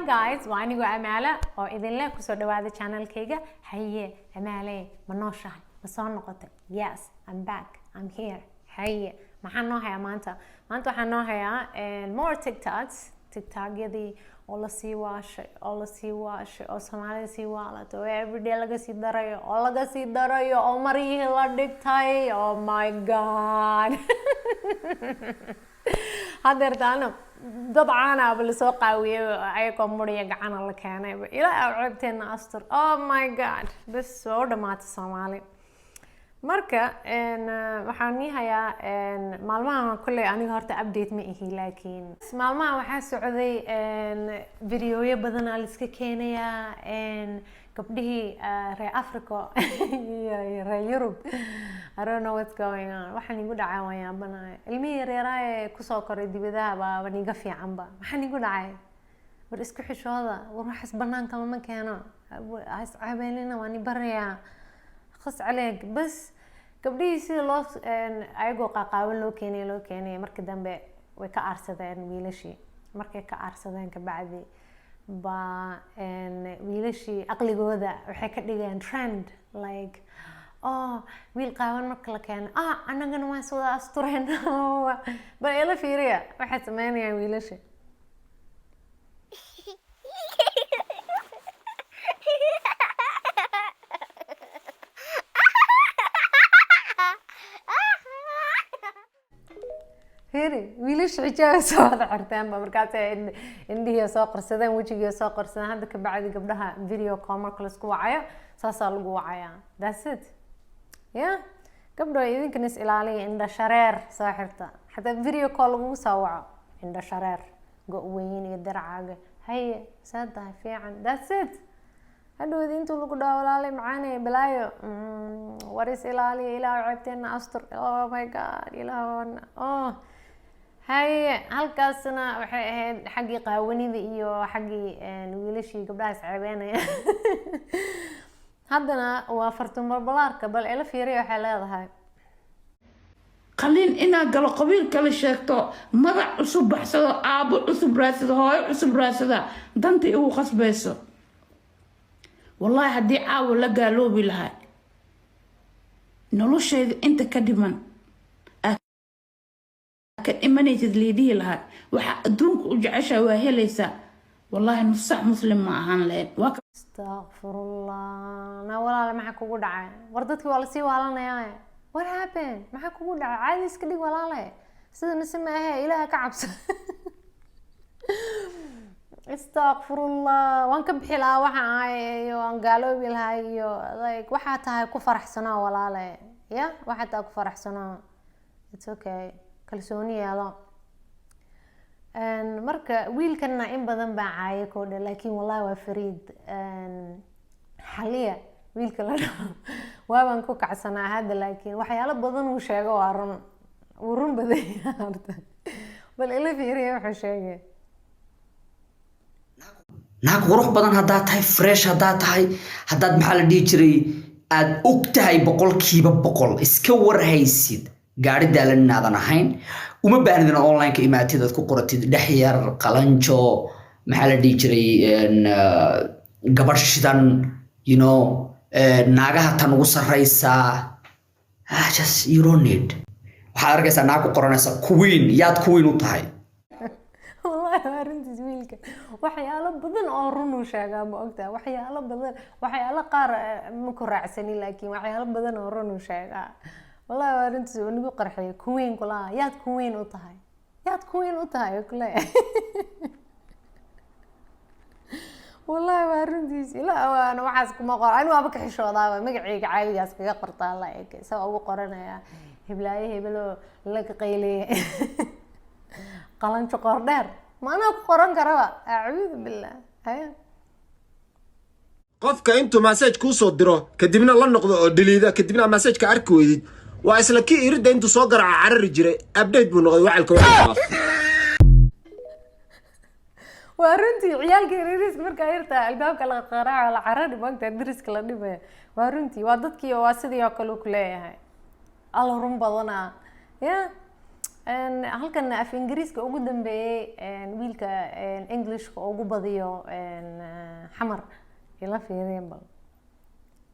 guys, waan igu Amaala oo idin leh ku soo dhawaada channel-kayga. Haye, Amaale, ma nooshahay? Ma soo noqotay? Yes, I'm back. I'm here. Haye, maxaan noo hayaa maanta? Maanta waxaan noo hayaa more TikToks. TikTok-yadii oo la sii waashay, oo Soomaalida sii waalato, oo everyday laga sii darayo, oo marihii la dhigtay. Oh my god. hadeertaana dad caan ah la soo qaawiyay ayagoo muriya gacana la keenay ilaa ceebteena astur. Oh my god, bas soo dhamaatay Soomaali. marka waxaan hayaa maalmahan kulay aniga horta update ma ihi, laakiin maalmahan waxaa socday videoyo badan oo la iska keenaya gabdhihii reer Africa iyo reer Europe. I don't know what's going on. waxaan igu dhacay waan yaabanahay. ilmihii reeraha ku soo koray dibadaha baa niga fiicanba. waxaan igu dhacay war isku xishooda, war waxas banaanka lama keeno, as caabeelina waan i barayaa khas عليك. بس gabdhihii sida loo ayagoo qaaqaawan loo keenay markii dambe way ka aarsadeen wiilashii. markay ka aarsadeen ka bacdi ba wiilashii aqligooda waxay ka dhigeen trend, like wiil qaawan marka la keeno anagana waan soo astureen. bal ila fiiriya waxay sameynayaan wiilashii. wiilish xijaab soo wada xirteen ba markaas indhihiisa soo qarsadeen, wajigiisa soo qarsadeen. hadda ka bacdi gabdhaha video call marka la isku wacayo saasa lagu wacayaa. That's it. gabdho idinkan is ilaaliya indha shareer soo xirta. hatta video call lagu soo waco indha shareer go weyn iyo daracaaga haye saada fiican. That's it. hadhow inta lagu dhaawalaalay macaanay balaayo waris ilaaliya ilaa ceebteena astur. Oh my god, ilaa haye halkaasna waxay ahayd xaggii qaawanida iyo xaggii wiilashii gabdhaha is ceebeynaya. haddana waa fartuun balbalaarka. bal ila fiiriya waxay leedahay qalin inaad galo qabiil kala sheegto, magac cusub baxsado, aabo cusub raadsado, hooyo cusub raadsada, dantii ugu qasbayso. wallaahi haddii caawa la gaaloobi lahaa noloshayda inta ka dhiman ka dhimanaysid leedhihi lahaa waxa adduunka u jeceshaa waa helaysaa. wallaahi nusax muslim ma ahaan lahayn. astaghfirullah. na walaal maxaa kugu dhacay? war dadkii waa la sii waalanayaa. what happened? maxaa kugu dhacay? caadi iska dhig walaale, sida nisma ahe ilaaha ka cabso. astaghfirullah. waan ka bixi lahaa waxa iyo aan gaaloobi lahaa iyo like waxaa tahay ku faraxsanaa walaale. waxaa tahay ku faraxsanaa. it's okay. kalsooni yeelo. marka wiilkana in badan baa caayay koodha, laakiin wallahi waa fariid. xaliya wiilka la dhaho waabaan ku kacsanaa hadda, laakiin waxyaalo badan uu sheego waa run badan horta. bal ila fiiriya wuxuu sheegay. naag qurux badan haddaad tahay, fresh haddaad tahay, haddaad maxaa la dhihi jiray aad og tahay 100% iska warhaysid gaari daalan inaadan ahayn, uma baahnid in online-ka imaatid aad ku qoratid dhexyar qalanjo maxaa la dhihi jiray gabadh shidan, naagaha tan ugu sarraysa. just you don't need. waxaad arkaysaa naag ku qoranaysa queen. yaad queen u tahay? wallahi arrintiis wiilka waxyaalo badan oo run uu sheegaa ma ogtahay. waxyaalo qaar ma ku raacsani, laakiin waxyaalo badan oo run uu sheegaa. wallahi arrintiis uu nagu qarxiyay. queen kula yaad queen u tahay? kule. wallahi arrintiis ilaa waxaas kuma qor. anigu waaba ka xishoodaa magacayga caadigaas kaga qortaa la eg saa ugu qoranaya hiblaaye hebelo la qayleeyay qalanjo qor dheer ma anaa ku qoran karaba. acuudu billah. qofka intuu message kuu soo diro kadibna la noqdo oo deleeda kadibna message ka arki weydid waa isla kii irida intuu soo garaaca carari jiray update buu noqday wacalka waa runtii ciyaalka yariiska markaa yartaa albaabka la qaraaco la carari maagta dariska la dhibaya. waa runtii waa dadkii waa sidii oo kale ku leeyahay alla run badana. halkan af ingiriiska ugu dambeeyay wiilka englishka ugu badiyo xamar ila fiiriyeen bal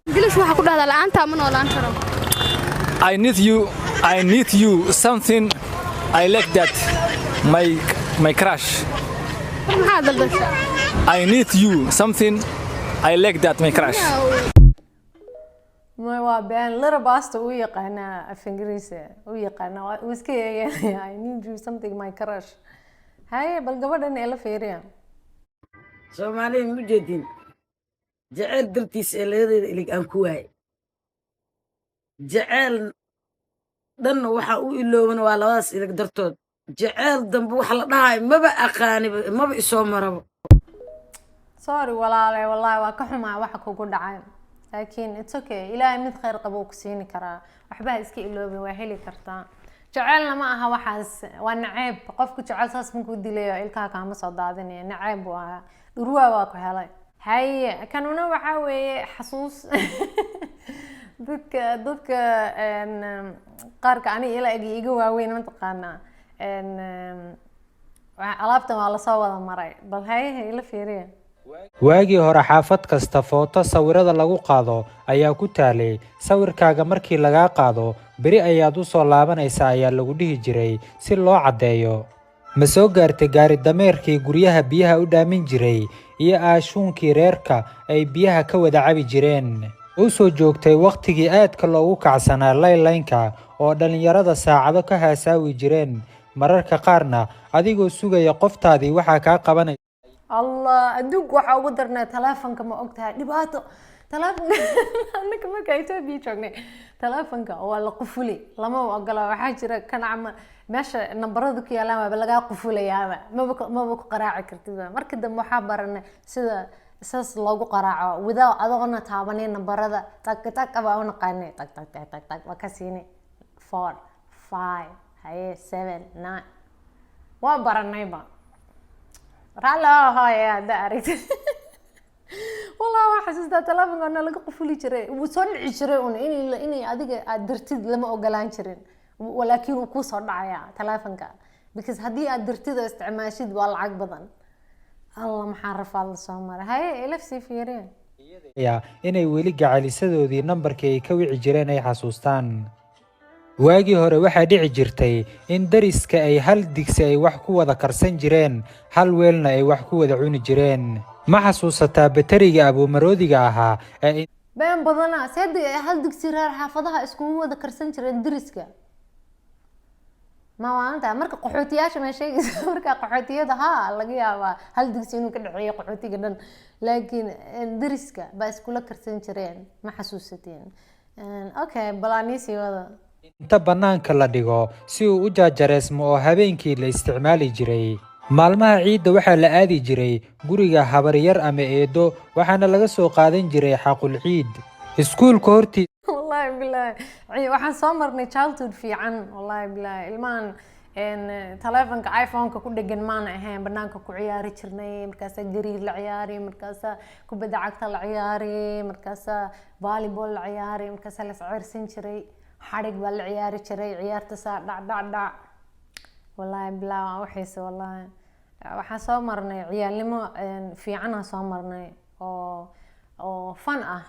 English waxa ku dhahdaa la'aanta ma noolaan karo. I need you something I like that my crush. Maxaa daldasha? I need you something I like that my crush. ما waa been little basta u yaqaana af ingiriisi u yaqaana uu iska yeeyay I need you something my crush hay bal gabadhan ila fiiriya Soomaaliya ma jeedin jacayl dartiis ee leedahay ilig aan ku waay jacayl dan waxa uu ilooban waa labadaas ilig dartood jacayl dambe waxa la dhahay maba aqaani maba isoo marabo sorry walaale wallahi waa ka xumaa waxa kugu dhacay laakiin it's okay ilaahay mid khayr qabo ku siini karaa waxba iska iloobin waa heli kartaa jacaylna ma aha waxaas waa nacayb qofku jacayl saas markuu dilayo ilkaha kama soo daadinaya nacayb waa dhurwaa waa ku helay hay kanuna waxa weeye xasuus dadka qaarka ani ila iga waaweyn ma taqaanaa alaabtan waa la soo wada maray bal hay ila fiiriya waagii hore xaafad kasta footo sawirada lagu qaado ayaa ku taalay sawirkaaga markii laga qaado bari ayaad u soo laabanaysaa ayaa lagu dhihi jiray si loo cadeeyo ma soo gaartay gaari dameerkii guryaha biyaha u dhaamin jiray iyo aashuunkii reerka ay biyaha ka wada cabi jireen u soo joogtay waqtigii aadka loogu kacsanaa laylaynka oo dhalinyarada saacado ka haasaawi jireen mararka qaarna adigoo sugaya qoftaadii waxaa kaa qabanay الله أدوق وحاول درنا تلافنك ما وقتها دباتو تلافن أنك ما كايتو بيشوفني تلافنك ولا قفولي لما وقلا وحاجة كان عم ماشى نبردك يا لما بلقى قفولي يا ما بك قراعة كرتبة مركز محبر إن سيدا أساس لوجو قراعة وإذا أضغنا تعبانين نبرد تك تك أبغى أنا قاني تك تك تك تك تك وكاسيني 4 5 هاي 7 9 وبرنا يبا رلا هاي داريت والله واحد سيدا تلافن أنا لقى قفولي شري وصنع شري إني أديك أدرتيد لما أقلان شرين ولكن وكوس صنع تلافن كا because هدي أدرتيد استعماشيد والعق بدن الله محرف على الصومر هاي إلف سفيرين يا inay weli gacalisadoodii nambarkii ay ka wici jireen ay xasuustaan waagii hore waxaa dhici jirtay in dariska ay hal digsi ay wax ku wada karsan jireen hal weelna ay wax ku wada cuni jireen ma xasuusataa batariga abuumaroodiga ahaa ee been badana saad hal digsi reer xaafadaha isku wada karsan jireen dariska ma waanta marka qaxootiyaasha ma sheegaysa marka qaxootiyada ha laga yaabaa hal digsi inuu ka dhaceeyo qaxootiga dhan laakiin dariska ba isku la karsan jireen ma xasuusateen okay balaanisi wada inta banaanka la dhigo si uu u jaajareesmo oo habeenkii la isticmaali jiray maalmaha ciidda waxaa la aadi jiray guriga habaryar ama eedo waxaana laga soo qaadan jiray xaqul ciid iskuulka hortii والله بالله waxaan soo marnay childhood fiican wallahi billahi ilmaan telefonka iPhone-ka ku dhagan maana ahayn banaanka ku ciyaari jirnay markaas gariir la ciyaari markaas kubadda cagta la ciyaari markaas volleyball la ciyaari markaas la ciyaarsan jiray xarig baa la ciyaari jiray ciyaarta saa dhac wallahi billahi waa waxayse wallahi waxaan soo marnay ciyaalnimo fiican aan soo marnay oo fun ah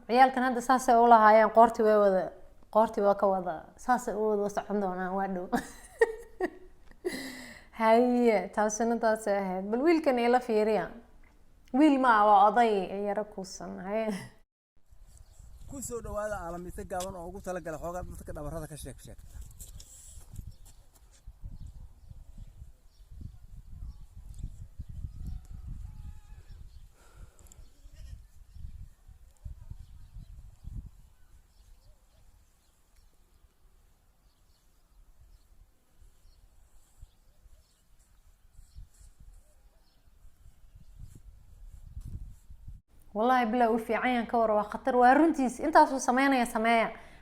ciyaalkan hadda saasay u lahaayeen qoortii waa ka wada saasay u wada socon doonaan waa dhow haye taasina taasay ahayd bal wiilkan ila fiiriya wiil ma waa oday yara kuusan haye ku soo dhawaada aalamita gaaban oo ugu talagalay xoogaa dadka dhabarada ka sheegta والله بلا وفي عين كور وخطر وارنتيس انت اصلا سمينا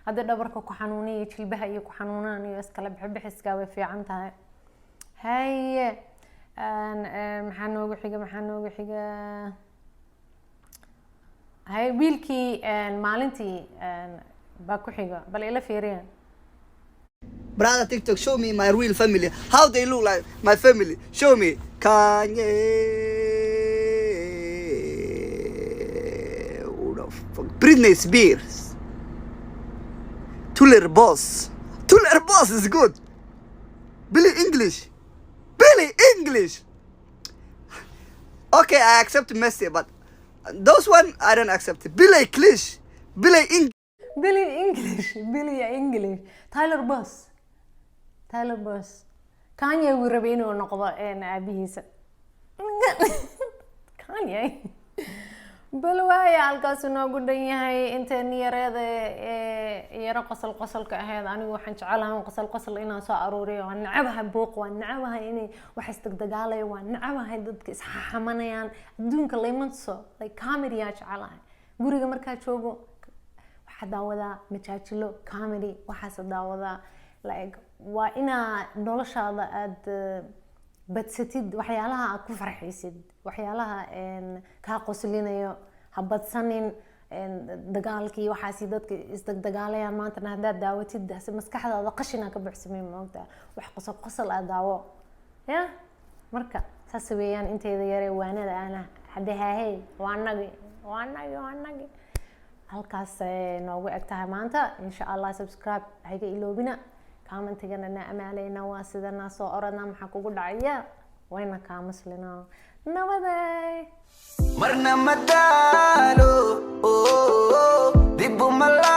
هذا دبرك كحنونيه جلبها iyo kuxanuunaan iyo iskala bixbixiska way fiican tahay hay maxaa noogu xiga hay wiilkii maalintii baa ku xiga bal ila fiiriyaan Brother TikTok, show me my real family. How they look like my family. Show me. Kanye. Who the fuck? Britney Spears. Tuller Boss. Tuller Boss is good. Billy English. Billy English. Okay, I accept Messi, but those one I don't accept. Billy English. Billy English. Billy English. Billy English. Tyler Boss. Tyler Boss. Kanye wuu rabay inuu noqdo aabihiisa. Kanye. bal waaya halkaas noogu dhan yahay inta niyareeda yara qosolka ahayd anigu waxaan jecelahay qosol inaan soo aruuriyo waan nacabahay buuq waan nacabahay inay wax isdagdagaalayo waan nacabahay dadka isxamanayaan adduunka laymanso like comedy yaa jecelahay guriga markaa joogo waxaa daawadaa majaajilo comedy waxaas daawadaa like waa inaa noloshaada aad badsatid waxyaalaha aad ku farxaysid waxyaalaha ka qoslinayo habadsanin dagaalkii waxaasi dadka isdagdagaalayaan maanta hadaad daawatid maskaxdaada qashina ka buuxsamay moogta wax qosol aad daawo ya marka saas weeyaan inteeda yare waanada ana hadahaahay waanagi halkaas noogu egtahay maanta insha Allah subscribe hayga iloobina commentigana na amaaleyna waa sidana soo oradna maxaa kugu dhacaya wayna ka maslina nabaday marna madalo dibu mala